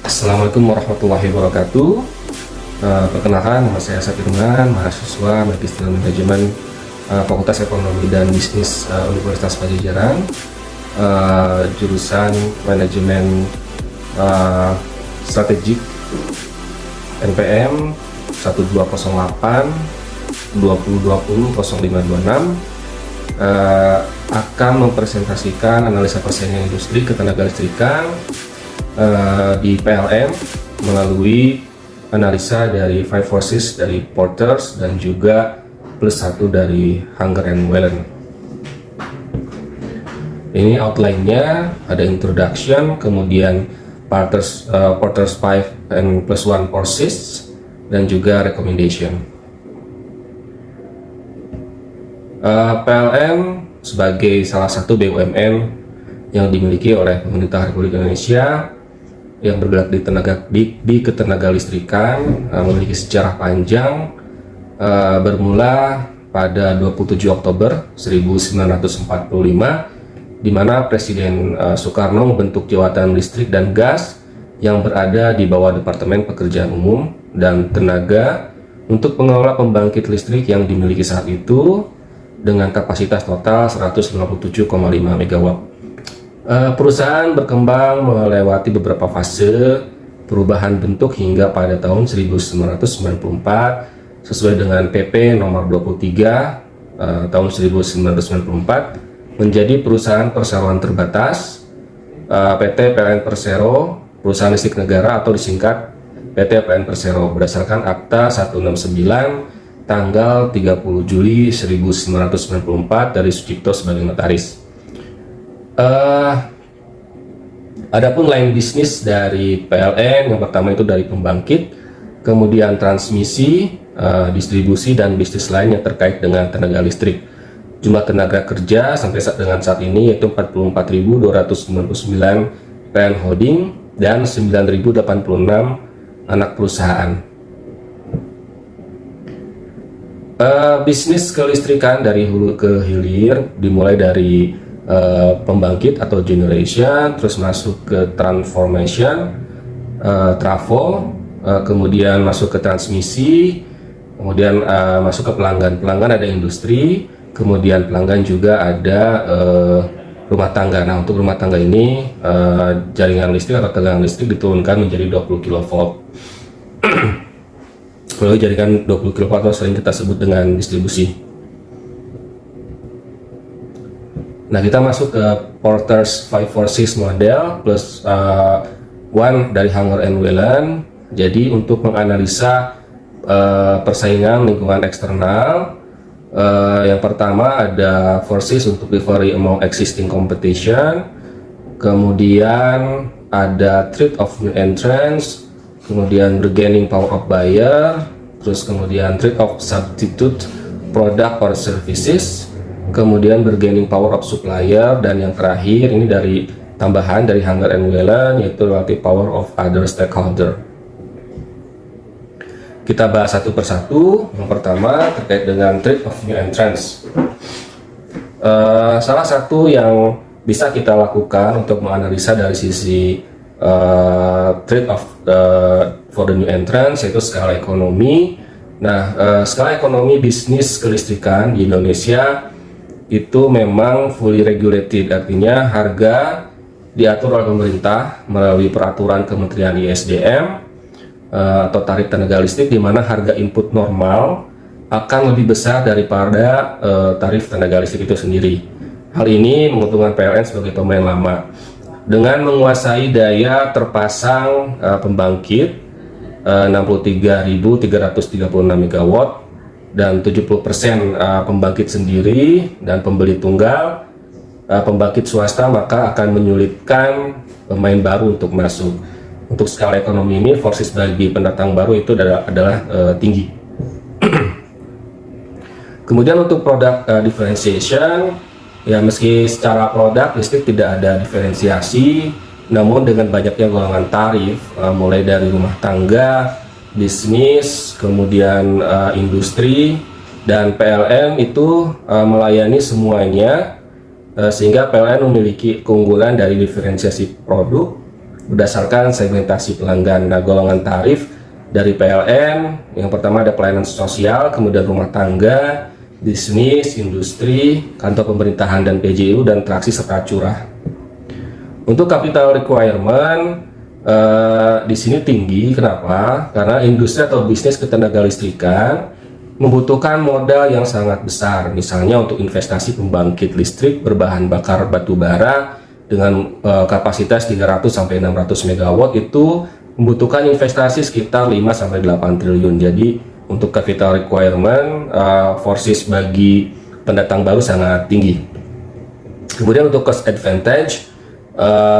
Assalamualaikum warahmatullahi wabarakatuh. Perkenalkan, nama saya Sapirman, mahasiswa Magister Manajemen Fakultas Ekonomi dan Bisnis Universitas Padjadjaran, jurusan Manajemen Strategik NPM 1208 2020 0526, akan mempresentasikan analisa persaingan industri ketenagalistrikan di PLN melalui analisa dari Five Forces dari Porters dan juga +1 dari Hunger and Whelan. Ini outline-nya, ada introduction, kemudian Porters 5 and +1 Forces, dan juga recommendation. PLN sebagai salah satu BUMN yang dimiliki oleh pemerintah Republik Indonesia yang bergerak di ketenagalistrikan, memiliki sejarah panjang, bermula pada 27 Oktober 1945, di mana Presiden Soekarno membentuk Jabatan Listrik dan Gas yang berada di bawah Departemen Pekerjaan Umum dan Tenaga untuk mengelola pembangkit listrik yang dimiliki saat itu dengan kapasitas total 157,5 MW. Perusahaan berkembang melewati beberapa fase perubahan bentuk hingga pada tahun 1994 sesuai dengan PP nomor 23 tahun 1994 menjadi perusahaan perseroan terbatas, PT PLN Persero, perusahaan listrik negara atau disingkat PT PLN Persero berdasarkan Akta 169 tanggal 30 Juli 1994 dari Sucipto sebagai notaris. Adapun line bisnis dari PLN yang pertama itu dari pembangkit, kemudian transmisi, distribusi, dan bisnis lain yang terkait dengan tenaga listrik. Jumlah tenaga kerja sampai dengan saat ini yaitu 44.299 PLN Holding dan 9.086 anak perusahaan. Bisnis kelistrikan dari hulu ke hilir dimulai dari pembangkit atau generation, terus masuk ke transformation, trafo, kemudian masuk ke transmisi, kemudian masuk ke pelanggan. Pelanggan ada industri, kemudian pelanggan juga ada rumah tangga. Nah, untuk rumah tangga ini jaringan listrik atau tegangan listrik diturunkan menjadi 20 kV. Lalu jaringan 20 kV atau sering kita sebut dengan distribusi. Nah, kita masuk ke Porters 5 Forces model +1 dari Hunger and Whelan. Jadi untuk menganalisa persaingan lingkungan eksternal, yang pertama ada forces untuk recovery among existing competition, kemudian ada threat of new entrants, kemudian regaining power of buyer, terus kemudian threat of substitute product or services, kemudian bargaining power of supplier, dan yang terakhir ini dari tambahan dari Hunger and Whelan yaitu relative power of other stakeholder. Kita bahas satu persatu. Yang pertama terkait dengan threat of new entrants. Salah satu yang bisa kita lakukan untuk menganalisa dari sisi threat of for the new entrants yaitu skala ekonomi. Nah, skala ekonomi bisnis kelistrikan di Indonesia itu memang fully regulated, artinya harga diatur oleh pemerintah melalui peraturan Kementerian ISDM atau tarif tenaga listrik, di mana harga input normal akan lebih besar daripada tarif tenaga listrik itu sendiri. Hal ini menguntungkan PLN sebagai pemain lama dengan menguasai daya terpasang pembangkit 63.336 MW dan 70% pembangkit sendiri dan pembeli tunggal pembangkit swasta, maka akan menyulitkan pemain baru untuk masuk. Untuk skala ekonomi ini, forces bagi pendatang baru itu adalah tinggi. Kemudian untuk produk differentiation, ya meski secara produk listrik tidak ada diferensiasi, namun dengan banyaknya golongan tarif, mulai dari rumah tangga, bisnis, kemudian industri, dan PLN itu melayani semuanya, sehingga PLN memiliki keunggulan dari diferensiasi produk berdasarkan segmentasi pelanggan. Nah, golongan tarif dari PLN yang pertama ada pelayanan sosial, kemudian rumah tangga, bisnis, industri, kantor pemerintahan dan PJU, dan traksi serta curah. Untuk capital requirement di sini tinggi. Kenapa? Karena industri atau bisnis ketenagalistrikan membutuhkan modal yang sangat besar. Misalnya untuk investasi pembangkit listrik berbahan bakar batu bara dengan kapasitas 300 sampai 600 megawatt itu membutuhkan investasi sekitar 5 sampai 8 triliun. Jadi untuk capital requirement forces bagi pendatang baru sangat tinggi. Kemudian untuk cost advantage,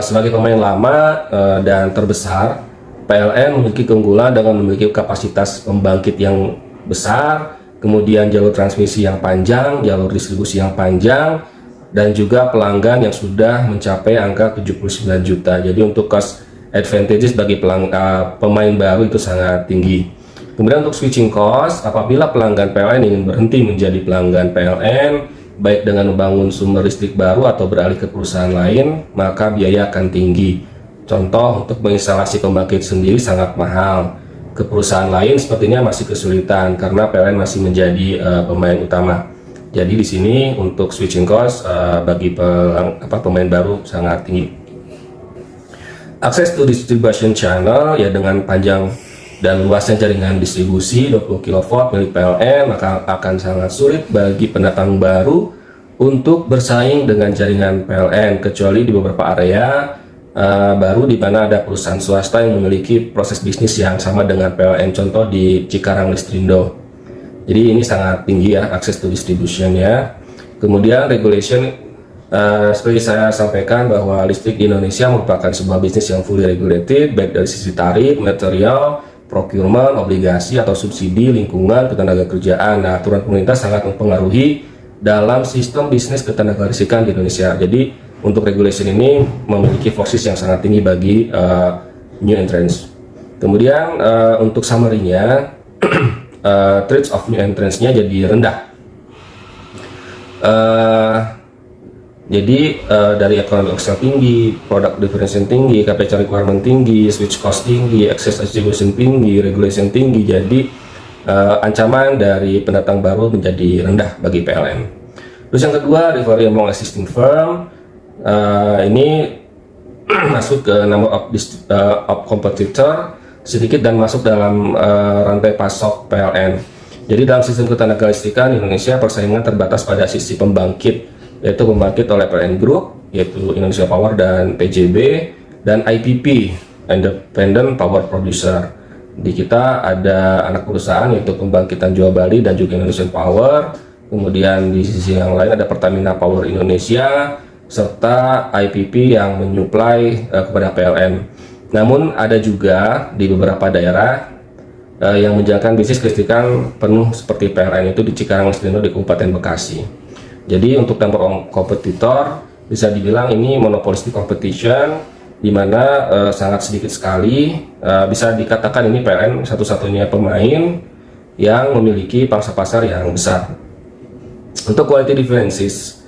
sebagai pemain lama dan terbesar, PLN memiliki keunggulan dengan memiliki kapasitas pembangkit yang besar, kemudian jalur transmisi yang panjang, jalur distribusi yang panjang, dan juga pelanggan yang sudah mencapai angka 79 juta. Jadi untuk cost advantages bagi pemain baru itu sangat tinggi. Kemudian untuk switching cost, apabila pelanggan PLN ingin berhenti menjadi pelanggan PLN, baik dengan membangun sumber listrik baru atau beralih ke perusahaan lain, maka biaya akan tinggi. Contoh, untuk menginstalasi pembangkit sendiri sangat mahal. Ke perusahaan lain sepertinya masih kesulitan karena PLN masih menjadi pemain utama. Jadi di sini untuk switching cost bagi pemain baru sangat tinggi. Akses to distribution channel, ya dengan panjang dan luasnya jaringan distribusi 20 kV milik PLN, maka akan sangat sulit bagi pendatang baru untuk bersaing dengan jaringan PLN, kecuali di beberapa area baru di mana ada perusahaan swasta yang memiliki proses bisnis yang sama dengan PLN, contoh di Cikarang Listrindo. Jadi ini sangat tinggi ya akses to distribution ya. Kemudian regulation, seperti saya sampaikan bahwa listrik di Indonesia merupakan sebuah bisnis yang fully regulated, baik dari sisi tarif, material, procurement, obligasi atau subsidi, lingkungan, ketenagakerjaan. Nah, aturan pemerintah sangat mempengaruhi dalam sistem bisnis ketenagalistrikan di Indonesia. Jadi untuk regulation ini memiliki forces yang sangat tinggi bagi new entrants. Kemudian untuk summary-nya, threats of new entrants-nya jadi rendah. Jadi dari economic scale tinggi, product differentiation tinggi, capital requirement tinggi, switch cost tinggi, access distribution tinggi, regulation tinggi. Jadi ancaman dari pendatang baru menjadi rendah bagi PLN. Terus yang kedua, rivalry among existing firm. Ini masuk ke number of competitor sedikit dan masuk dalam rantai pasok PLN. Jadi dalam sistem ketenagalistrikan Indonesia persaingan terbatas pada sisi pembangkit, yaitu pembangkit oleh PLN Group, yaitu Indonesia Power dan PJB, dan IPP, Independent Power Producer. Di kita ada anak perusahaan yaitu Pembangkitan Jawa Bali dan juga Indonesian Power. Kemudian di sisi yang lain ada Pertamina Power Indonesia, serta IPP yang menyuplai kepada PLN. Namun ada juga di beberapa daerah yang menjalankan bisnis kelistrikan penuh seperti PLN, itu di Cikarang Listrindo di Kabupaten Bekasi. Jadi untuk number of kompetitor bisa dibilang ini monopolistic competition, di mana sangat sedikit sekali, bisa dikatakan ini PLN satu-satunya pemain yang memiliki pangsa pasar yang besar. Untuk quality differences,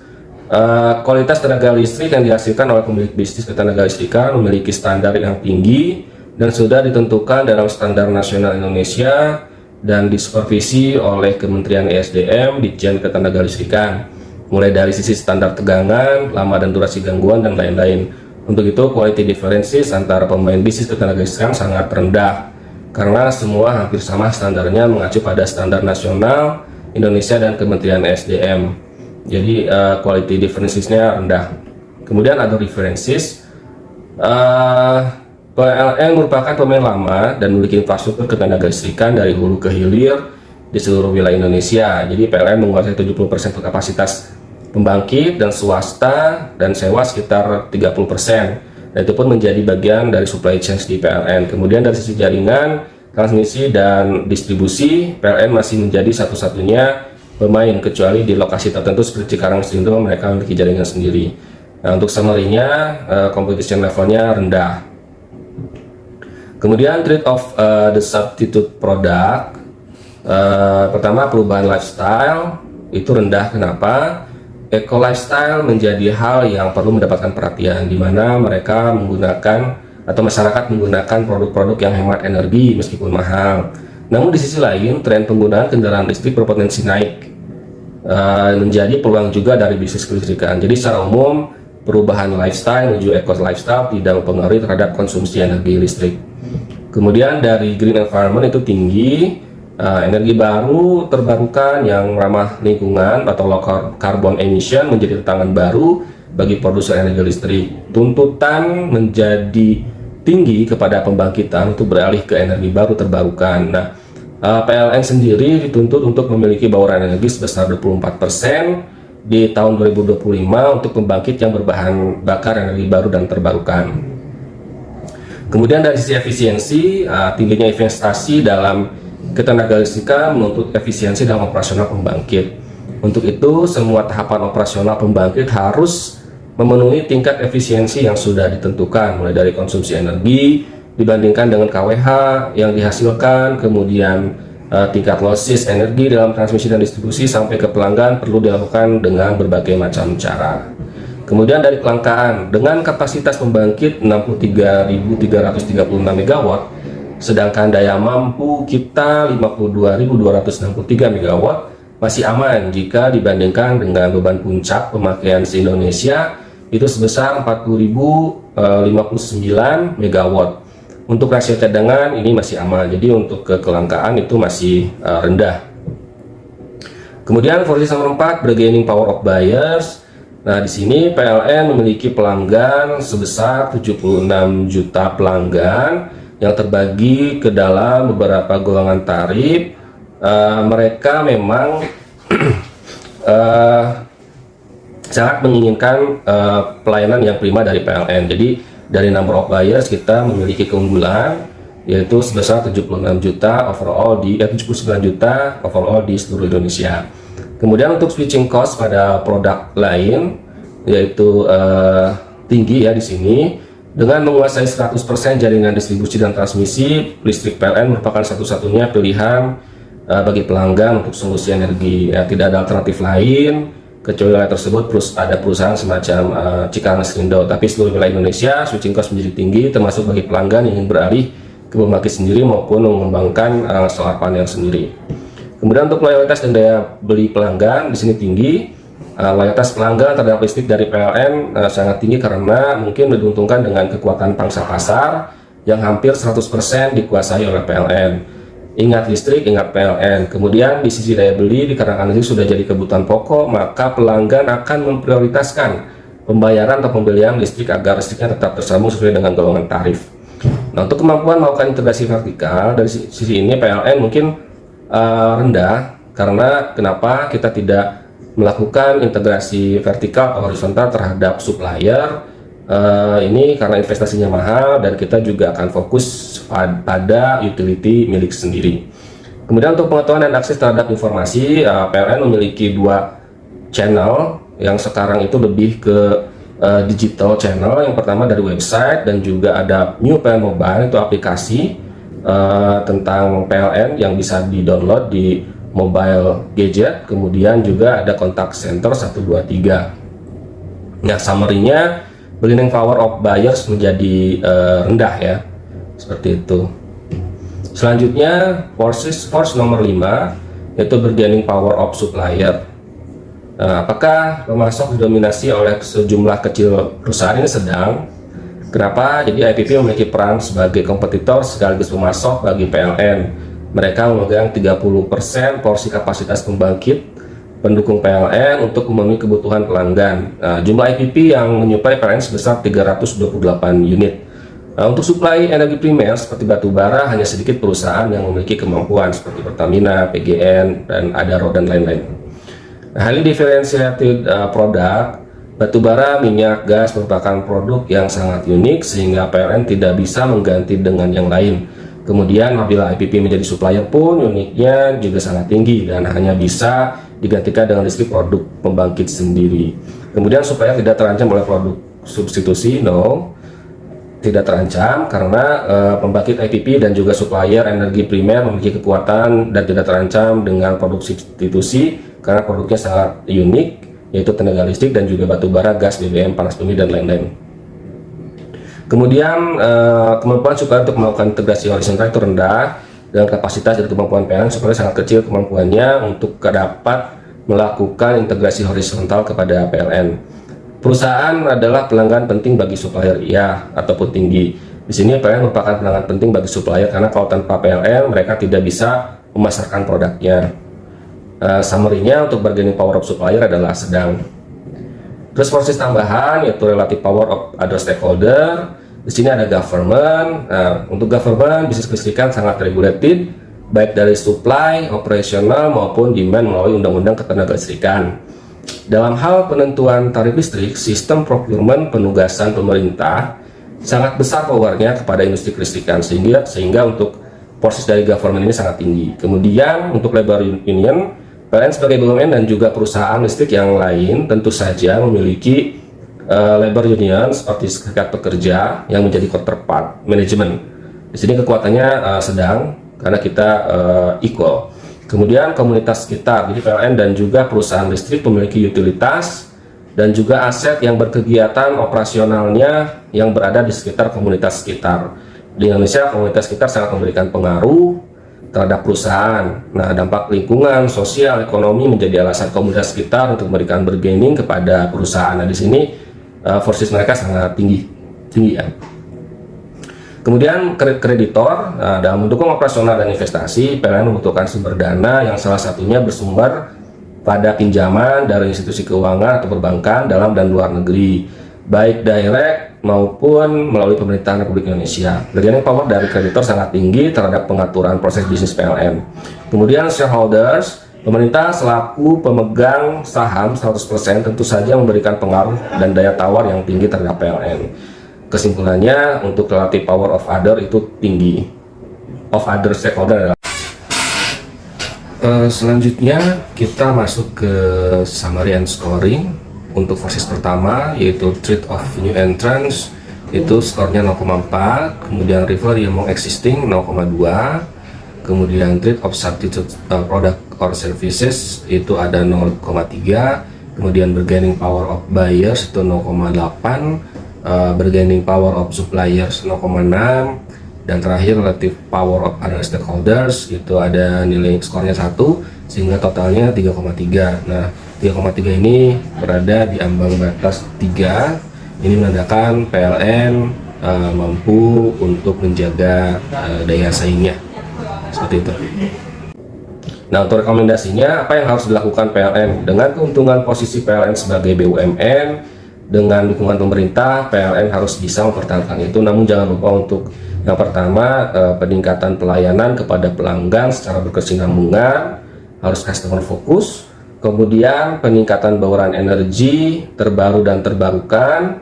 kualitas tenaga listrik yang dihasilkan oleh pemilik bisnis ketenaga listrikan memiliki standar yang tinggi dan sudah ditentukan dalam standar nasional Indonesia dan disupervisi oleh Kementerian ESDM, Ditjen Ketenagalistrikan, mulai dari sisi standar tegangan, lama dan durasi gangguan, dan lain-lain. Untuk itu, quality differences antara pemain bisnis ketenagalistrikan sangat rendah karena semua hampir sama standarnya, mengacu pada standar nasional Indonesia dan Kementerian ESDM. Jadi quality differences-nya rendah. Kemudian ada differences, PLN merupakan pemain lama dan memiliki infrastruktur ketenagalistrikan dari hulu ke hilir di seluruh wilayah Indonesia. Jadi PLN menguasai 70% kapasitas pembangkit, dan swasta dan sewa sekitar 30%. Dan itu pun menjadi bagian dari supply chain di PLN. Kemudian dari sisi jaringan, transmisi, dan distribusi, PLN masih menjadi satu-satunya pemain, kecuali di lokasi tertentu seperti Cikarang Listrindo mereka memiliki jaringan sendiri. Nah, untuk summary-nya, competition levelnya rendah. Kemudian trade of the substitute product, pertama perubahan lifestyle itu rendah. Kenapa? Eco lifestyle menjadi hal yang perlu mendapatkan perhatian, di mana mereka menggunakan atau masyarakat menggunakan produk-produk yang hemat energi meskipun mahal. Namun di sisi lain, tren penggunaan kendaraan listrik berpotensi naik, menjadi peluang juga dari bisnis kelistrikan. Jadi secara umum, perubahan lifestyle menuju eco lifestyle tidak mempengaruhi terhadap konsumsi energi listrik. Kemudian dari green environment itu tinggi, energi baru terbarukan yang ramah lingkungan atau low carbon emission menjadi tantangan baru bagi produsen energi listrik. Tuntutan menjadi tinggi kepada pembangkitan untuk beralih ke energi baru terbarukan. Nah, PLN sendiri dituntut untuk memiliki bauran energi sebesar 24% di tahun 2025 untuk pembangkit yang berbahan bakar energi baru dan terbarukan. Kemudian dari sisi efisiensi, tingginya investasi dalam ketenaga listrikan menuntut efisiensi dalam operasional pembangkit. Untuk itu, semua tahapan operasional pembangkit harus memenuhi tingkat efisiensi yang sudah ditentukan, mulai dari konsumsi energi dibandingkan dengan KWH yang dihasilkan, kemudian tingkat losses energi dalam transmisi dan distribusi sampai ke pelanggan perlu dilakukan dengan berbagai macam cara. Kemudian dari kelangkaan, dengan kapasitas pembangkit 63.336 MW, sedangkan daya mampu kita 52.263 MW, masih aman jika dibandingkan dengan beban puncak pemakaian se-Indonesia itu sebesar 40.059 MW. Untuk rasio cadangan ini masih aman, jadi untuk kelangkaan itu masih rendah. Kemudian posisi nomor 4, bargaining power of buyers. Nah, di sini PLN memiliki pelanggan sebesar 76 juta pelanggan yang terbagi ke dalam beberapa golongan tarif. Mereka memang sangat menginginkan pelayanan yang prima dari PLN. Jadi dari number of buyers kita memiliki keunggulan, yaitu sebesar 76 juta overall 79 juta overall di seluruh Indonesia. Kemudian untuk switching cost pada produk lain, yaitu tinggi ya di sini. Dengan menguasai 100% jaringan distribusi dan transmisi, listrik PLN merupakan satu-satunya pilihan bagi pelanggan untuk solusi energi. Ya, tidak ada alternatif lain kecuali wilayah tersebut ada perusahaan semacam Cikarang Srindo. Tapi seluruh wilayah Indonesia switching cost menjadi tinggi, termasuk bagi pelanggan yang ingin beralih ke pembangkit sendiri maupun mengembangkan solar panel sendiri. Kemudian untuk loyalitas dan daya beli pelanggan di sini tinggi. Loyalitas pelanggan terhadap listrik dari PLN sangat tinggi karena mungkin diuntungkan dengan kekuatan pangsa pasar yang hampir 100% dikuasai oleh PLN. Ingat listrik, ingat PLN. Kemudian di sisi daya beli, dikarenakan listrik sudah jadi kebutuhan pokok, maka pelanggan akan memprioritaskan pembayaran atau pembelian listrik agar listriknya tetap tersambung sesuai dengan golongan tarif. Nah, untuk kemampuan melakukan integrasi vertikal dari sisi ini PLN mungkin rendah, karena kenapa kita tidak melakukan integrasi vertikal atau horizontal terhadap supplier. Ini karena investasinya mahal dan kita juga akan fokus pada utility milik sendiri. Kemudian untuk pengetahuan dan akses terhadap informasi, PLN memiliki 2 channel yang sekarang itu lebih ke digital channel. Yang pertama dari website, dan juga ada New PLN Mobile, itu aplikasi tentang PLN yang bisa di-download di mobile gadget. Kemudian juga ada kontak center 123. Nah, summary-nya, bargaining power of buyers menjadi rendah ya, seperti itu. Selanjutnya force nomor 5, yaitu bargaining power of supplier. Apakah pemasok didominasi oleh sejumlah kecil perusahaan? Ini sedang. Kenapa? Jadi IPP memiliki peran sebagai kompetitor sekaligus pemasok bagi PLN. Mereka memegang 30% porsi kapasitas pembangkit pendukung PLN untuk memenuhi kebutuhan pelanggan. Jumlah IPP yang menyuplai PLN sebesar 328 unit. Untuk suplai energi primer seperti batu bara, hanya sedikit perusahaan yang memiliki kemampuan seperti Pertamina, PGN, dan Adaro, dan lain-lain. Highly differentiated product, batu bara, minyak, gas merupakan produk yang sangat unik sehingga PLN tidak bisa mengganti dengan yang lain. Kemudian apabila IPP menjadi supplier pun uniknya juga sangat tinggi dan hanya bisa digantikan dengan listrik produk pembangkit sendiri. Kemudian supplier tidak terancam oleh produk substitusi, no, tidak terancam karena pembangkit IPP dan juga supplier energi primer memiliki kekuatan dan tidak terancam dengan produk substitusi karena produknya sangat unik, yaitu tenaga listrik dan juga batu bara, gas, BBM, panas bumi, dan lain-lain. Kemudian kemampuan supplier untuk melakukan integrasi horizontal itu rendah, dan kapasitas dan kemampuan PLN supplier sangat kecil kemampuannya untuk dapat melakukan integrasi horizontal kepada PLN. Perusahaan adalah pelanggan penting bagi supplier, iya ataupun tinggi. Di sini PLN merupakan pelanggan penting bagi supplier karena kalau tanpa PLN mereka tidak bisa memasarkan produknya. Summary-nya untuk bargaining power of supplier adalah sedang. Terus forces tambahan yaitu relative power of other stakeholder. Di sini ada government. Nah, untuk government bisnis kelistrikan sangat regulated baik dari supply, operasional maupun demand melalui undang-undang ketenagalistrikan. Dalam hal penentuan tarif listrik, sistem procurement penugasan pemerintah sangat besar powernya kepada industri kelistrikan sehingga untuk porsi dari government ini sangat tinggi. Kemudian untuk labor union, PLN sebagai BUMN dan juga perusahaan listrik yang lain tentu saja memiliki labor union seperti serikat pekerja yang menjadi counterpart manajemen. Di sini kekuatannya sedang karena kita equal. Kemudian komunitas sekitar, jadi PLN dan juga perusahaan listrik memiliki utilitas dan juga aset yang berkegiatan operasionalnya yang berada di sekitar komunitas sekitar. Di Indonesia komunitas sekitar sangat memberikan pengaruh terhadap perusahaan. Nah, dampak lingkungan, sosial, ekonomi menjadi alasan komunitas sekitar untuk memberikan bargaining kepada perusahaan. Nah, di sini forces mereka sangat tinggi ya. Kemudian kreditor, dalam mendukung operasional dan investasi, PLN membutuhkan sumber dana yang salah satunya bersumber pada pinjaman dari institusi keuangan atau perbankan dalam dan luar negeri, baik direct maupun melalui pemerintahan Republik Indonesia. Bargaining power dari kreditor sangat tinggi terhadap pengaturan proses bisnis PLN. Kemudian shareholders, pemerintah selaku pemegang saham 100% tentu saja memberikan pengaruh dan daya tawar yang tinggi terhadap PLN. Kesimpulannya untuk relative power of other itu tinggi, of other stakeholder. Selanjutnya kita masuk ke summary and scoring. Untuk versus pertama yaitu treat of new entrance itu skornya 0,4, kemudian rivalry among existing 0,2, kemudian treat of substitute product or services itu ada 0,3, kemudian bargaining power of buyers itu 0,8, bargaining power of suppliers 0,6, dan terakhir relative power of other stakeholders itu ada nilai skornya 1 sehingga totalnya 3,3. Nah, 3,3 ini berada di ambang batas 3. Ini menandakan PLN mampu untuk menjaga daya saingnya seperti itu. Nah, untuk rekomendasinya apa yang harus dilakukan PLN dengan keuntungan posisi PLN sebagai BUMN dengan dukungan pemerintah, PLN harus bisa mempertahankan itu. Namun jangan lupa untuk yang pertama peningkatan pelayanan kepada pelanggan secara berkesinambungan, harus customer fokus. Kemudian peningkatan bauran energi terbaru dan terbarukan,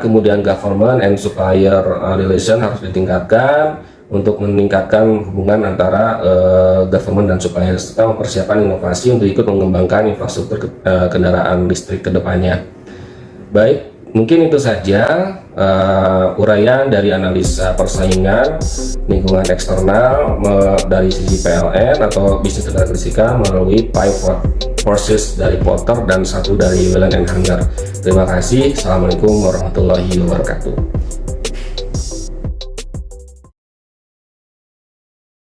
kemudian government and supplier relation harus ditingkatkan untuk meningkatkan hubungan antara government dan supplier serta mempersiapkan inovasi untuk ikut mengembangkan infrastruktur kendaraan listrik ke depannya. Baik, mungkin itu saja uraian dari analisa persaingan lingkungan eksternal dari sisi PLN atau bisnis tenaga kelistrikan melalui 5 forces dari Porter dan 1 dari Whelan and Hanger. Terima kasih. Assalamualaikum warahmatullahi wabarakatuh.